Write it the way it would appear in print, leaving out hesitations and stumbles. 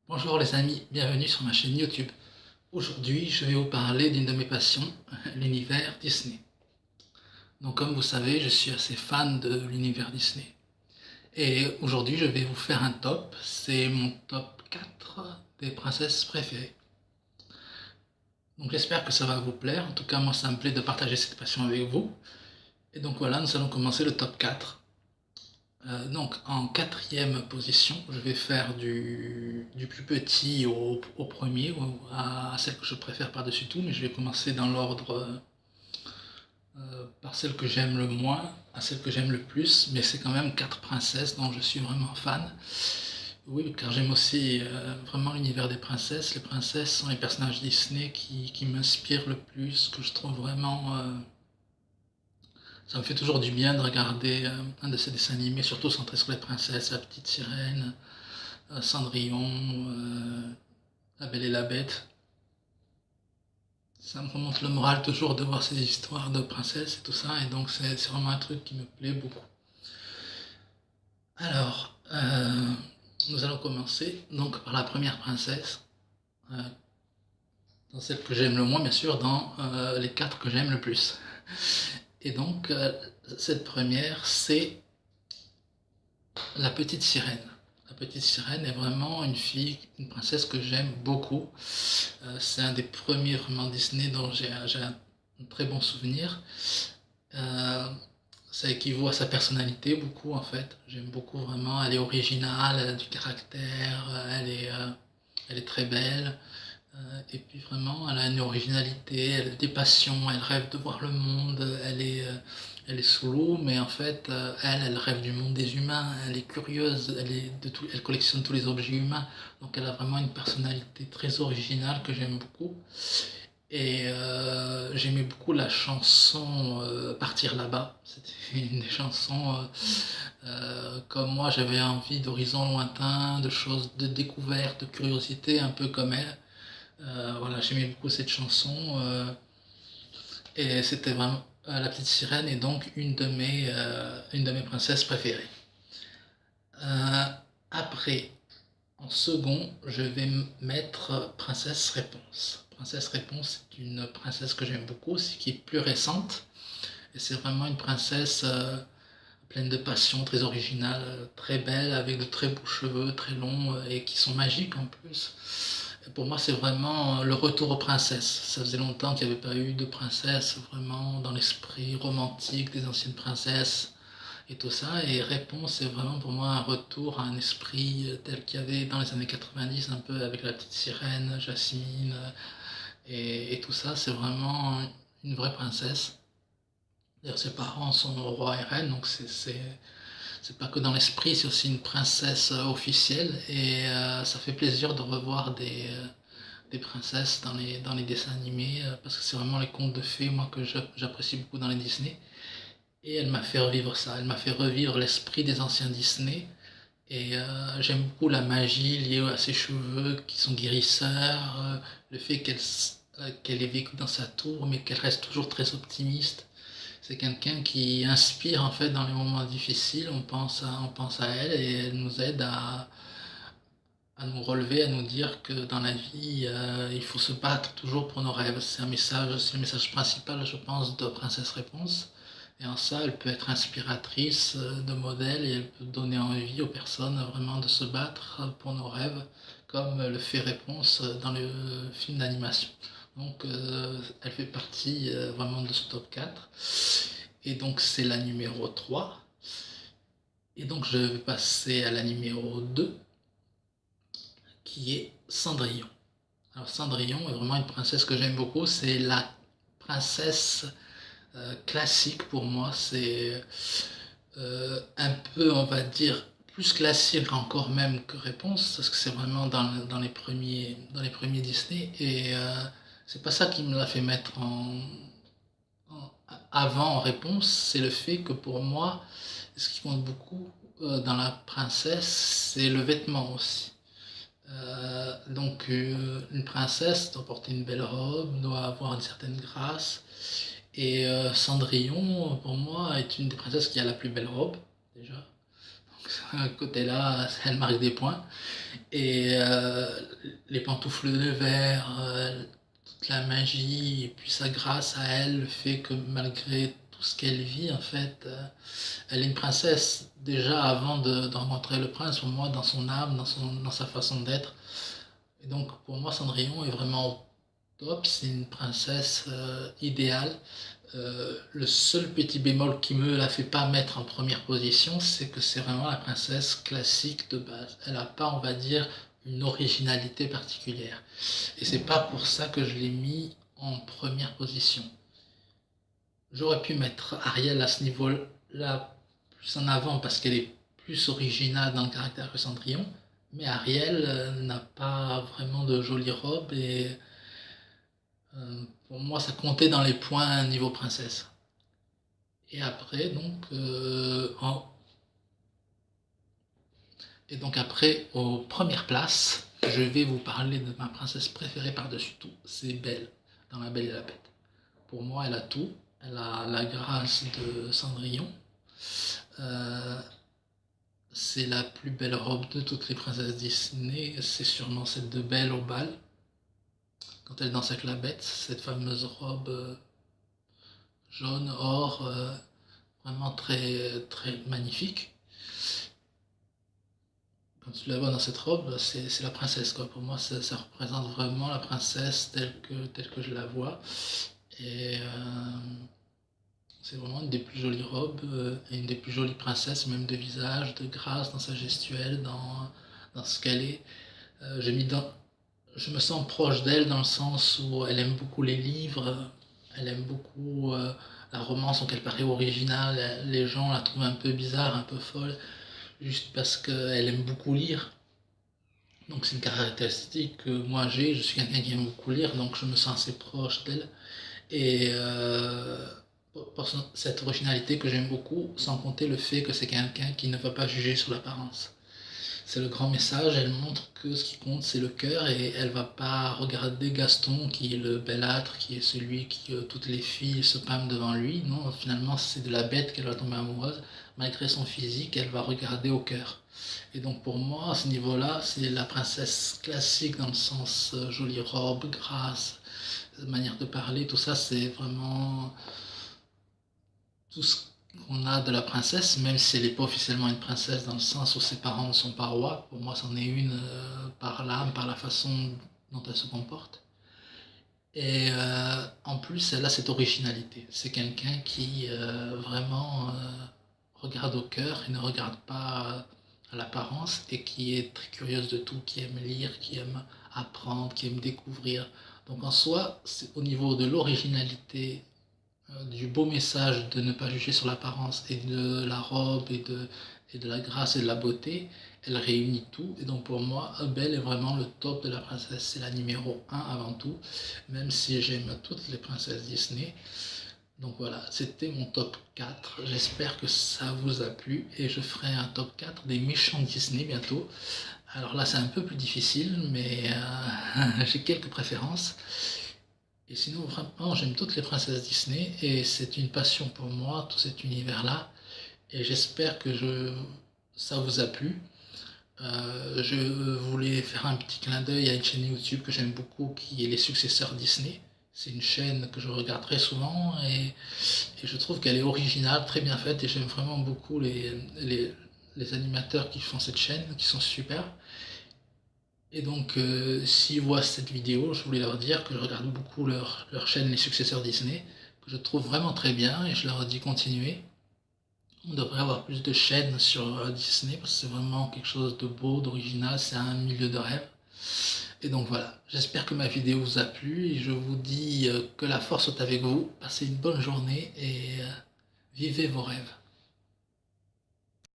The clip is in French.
Bonjour les amis, bienvenue sur ma chaîne YouTube. Aujourd'hui, je vais vous parler d'une de mes passions, l'univers Disney. Donc comme vous savez, je suis assez fan de l'univers Disney. Et aujourd'hui, je vais vous faire un top. C'est mon top 4 des princesses préférées. Donc j'espère que ça va vous plaire. En tout cas, moi, ça me plaît de partager cette passion avec vous. Et donc voilà, nous allons commencer le top 4. Donc en quatrième position, je vais faire du plus petit au premier, à celle que je préfère par-dessus tout, mais je vais commencer dans l'ordre par celle que j'aime le moins à celle que j'aime le plus, mais c'est quand même quatre princesses dont je suis vraiment fan. Oui, car j'aime aussi vraiment l'univers des princesses. Les princesses sont les personnages Disney qui m'inspirent le plus, que je trouve vraiment ça me fait toujours du bien de regarder un de ces dessins animés, surtout centré sur les princesses, la petite sirène, Cendrillon, la Belle et la Bête. Ça me remonte le moral toujours de voir ces histoires de princesses et tout ça, et donc c'est vraiment un truc qui me plaît beaucoup. Alors, nous allons commencer donc par la première princesse, dans celle que j'aime le moins, bien sûr, dans les quatre que j'aime le plus. Et donc, cette première, c'est la petite sirène. La petite sirène est vraiment une fille, une princesse que j'aime beaucoup. C'est un des premiers vraiment Disney dont j'ai un très bon souvenir. Euh, Ça équivaut à sa personnalité beaucoup en fait. J'aime beaucoup vraiment. Elle est originale, elle a du caractère, elle est très belle. Et puis vraiment, elle a une originalité, elle a des passions, elle rêve de voir le monde, elle est sous l'eau, mais en fait, elle rêve du monde des humains, elle est curieuse, elle collectionne tous les objets humains, donc elle a vraiment une personnalité très originale que j'aime beaucoup. Et j'aimais beaucoup la chanson Partir là-bas. C'était une des chansons comme moi, j'avais envie d'horizons lointains, de choses, de découvertes, de curiosité, un peu comme elle. Voilà, j'aimais beaucoup cette chanson et c'était vraiment La Petite Sirène est donc une de mes princesses préférées. Euh, Après, en second, je vais mettre Princesse Réponse. Princesse Réponse est une princesse que j'aime beaucoup, qui est plus récente et c'est vraiment une princesse pleine de passion, très originale, très belle, avec de très beaux cheveux, très longs et qui sont magiques en plus. Et pour moi, c'est vraiment le retour aux princesses. Ça faisait longtemps qu'il n'y avait pas eu de princesse vraiment dans l'esprit romantique des anciennes princesses et tout ça. Et Réponse, c'est vraiment pour moi un retour à un esprit tel qu'il y avait dans les années 90, un peu avec la petite sirène, Jasmine et tout ça. C'est vraiment une vraie princesse. D'ailleurs, ses parents sont roi et reine, donc c'est pas que dans l'esprit, c'est aussi une princesse officielle. Et ça fait plaisir de revoir des princesses dans les dessins animés, parce que c'est vraiment les contes de fées, moi, que j'apprécie beaucoup dans les Disney. Et elle m'a fait revivre ça, elle m'a fait revivre l'esprit des anciens Disney. Et j'aime beaucoup la magie liée à ses cheveux qui sont guérisseurs, le fait qu'elle ait vécu dans sa tour, mais qu'elle reste toujours très optimiste. C'est quelqu'un qui inspire en fait dans les moments difficiles. On pense à elle et elle nous aide à nous relever, à nous dire que dans la vie, il faut se battre toujours pour nos rêves. C'est le message principal, je pense, de Princesse Réponse. Et en ça, elle peut être inspiratrice de modèle et elle peut donner envie aux personnes vraiment de se battre pour nos rêves, comme le fait Réponse dans le film d'animation. Donc, elle fait partie vraiment de ce top 4. Et donc, c'est la numéro 3. Et donc, je vais passer à la numéro 2, qui est Cendrillon. Alors, Cendrillon est vraiment une princesse que j'aime beaucoup. C'est la princesse classique pour moi. C'est un peu, on va dire, plus classique encore même que Réponse, parce que c'est vraiment dans les premiers Disney. Et c'est pas ça qui me l'a fait mettre avant en Réponse, c'est le fait que pour moi, ce qui compte beaucoup dans la princesse, c'est le vêtement aussi. Une princesse doit porter une belle robe, doit avoir une certaine grâce. Et Cendrillon, pour moi, est une des princesses qui a la plus belle robe, déjà. Côté-là, elle marque des points. Et les pantoufles de verre, toute la magie, et puis sa grâce à elle, le fait que malgré tout ce qu'elle vit, en fait, elle est une princesse déjà avant de rencontrer le prince, pour moi, dans son âme, dans sa façon d'être. Et donc, pour moi, Cendrillon est vraiment au top, c'est une princesse idéale. Le seul petit bémol qui me la fait pas mettre en première position, c'est que c'est vraiment la princesse classique de base. Elle n'a pas, on va dire, une originalité particulière. Et c'est pas pour ça que je l'ai mis en première position. J'aurais pu mettre Ariel à ce niveau-là plus en avant parce qu'elle est plus originale dans le caractère que Cendrillon. Mais Ariel n'a pas vraiment de jolie robe et pour moi ça comptait dans les points niveau princesse. Et après, aux premières places, je vais vous parler de ma princesse préférée par-dessus tout, c'est Belle, dans La Belle et la Bête. Pour moi, elle a tout. Elle a la grâce de Cendrillon. Euh, c'est la plus belle robe de toutes les princesses Disney. C'est sûrement celle de Belle au bal. Quand elle danse avec la bête, cette fameuse robe jaune, or, vraiment très, très magnifique. Quand tu la vois dans cette robe, c'est la princesse, quoi. Pour moi, ça représente vraiment la princesse telle que je la vois. Et c'est vraiment une des plus jolies robes et une des plus jolies princesses, même de visage, de grâce, dans sa gestuelle, dans ce qu'elle est. Je, je me sens proche d'elle dans le sens où elle aime beaucoup les livres, elle aime beaucoup la romance, donc elle paraît originale. Les gens la trouvent un peu bizarre, un peu folle, juste parce qu'elle aime beaucoup lire. Donc c'est une caractéristique que moi j'ai, je suis quelqu'un qui aime beaucoup lire, donc je me sens assez proche d'elle. Et pour cette originalité que j'aime beaucoup, sans compter le fait que c'est quelqu'un qui ne va pas juger sur l'apparence. C'est le grand message, elle montre que ce qui compte c'est le cœur et elle va pas regarder Gaston qui est le belâtre, qui est celui qui toutes les filles se pâment devant lui. Non, finalement c'est de la bête qu'elle va tomber amoureuse. Malgré son physique, elle va regarder au cœur. Et donc pour moi, à ce niveau-là, c'est la princesse classique dans le sens jolie robe, grâce, manière de parler, tout ça c'est vraiment tout ce qu'on a de la princesse, même si elle n'est pas officiellement une princesse dans le sens où ses parents ne sont pas rois. Pour moi, c'en est une par l'âme, par la façon dont elle se comporte. Et en plus, elle a cette originalité. C'est quelqu'un qui vraiment regarde au cœur et ne regarde pas à l'apparence et qui est très curieuse de tout, qui aime lire, qui aime apprendre, qui aime découvrir. Donc en soi, c'est au niveau de l'originalité du beau message de ne pas juger sur l'apparence et de la robe et de la grâce et de la beauté, elle réunit tout. Et donc pour moi, Belle est vraiment le top de la princesse. C'est la numéro 1 avant tout, même si j'aime toutes les princesses Disney. Donc voilà, c'était mon top 4. J'espère que ça vous a plu et je ferai un top 4 des méchants Disney bientôt. Alors là, c'est un peu plus difficile, mais j'ai quelques préférences. Et sinon, vraiment, j'aime toutes les princesses Disney et c'est une passion pour moi, tout cet univers-là. Et j'espère que ça vous a plu. Je voulais faire un petit clin d'œil à une chaîne YouTube que j'aime beaucoup qui est Les Successeurs Disney. C'est une chaîne que je regarde très souvent et je trouve qu'elle est originale, très bien faite et j'aime vraiment beaucoup les animateurs qui font cette chaîne, qui sont super. Et donc, s'ils voient cette vidéo, je voulais leur dire que je regarde beaucoup leur chaîne Les Successeurs Disney, que je trouve vraiment très bien, et je leur dis continuez. On devrait avoir plus de chaînes sur Disney, parce que c'est vraiment quelque chose de beau, d'original, c'est un milieu de rêve. Et donc voilà, j'espère que ma vidéo vous a plu, et je vous dis que la force soit avec vous, passez une bonne journée, et vivez vos rêves.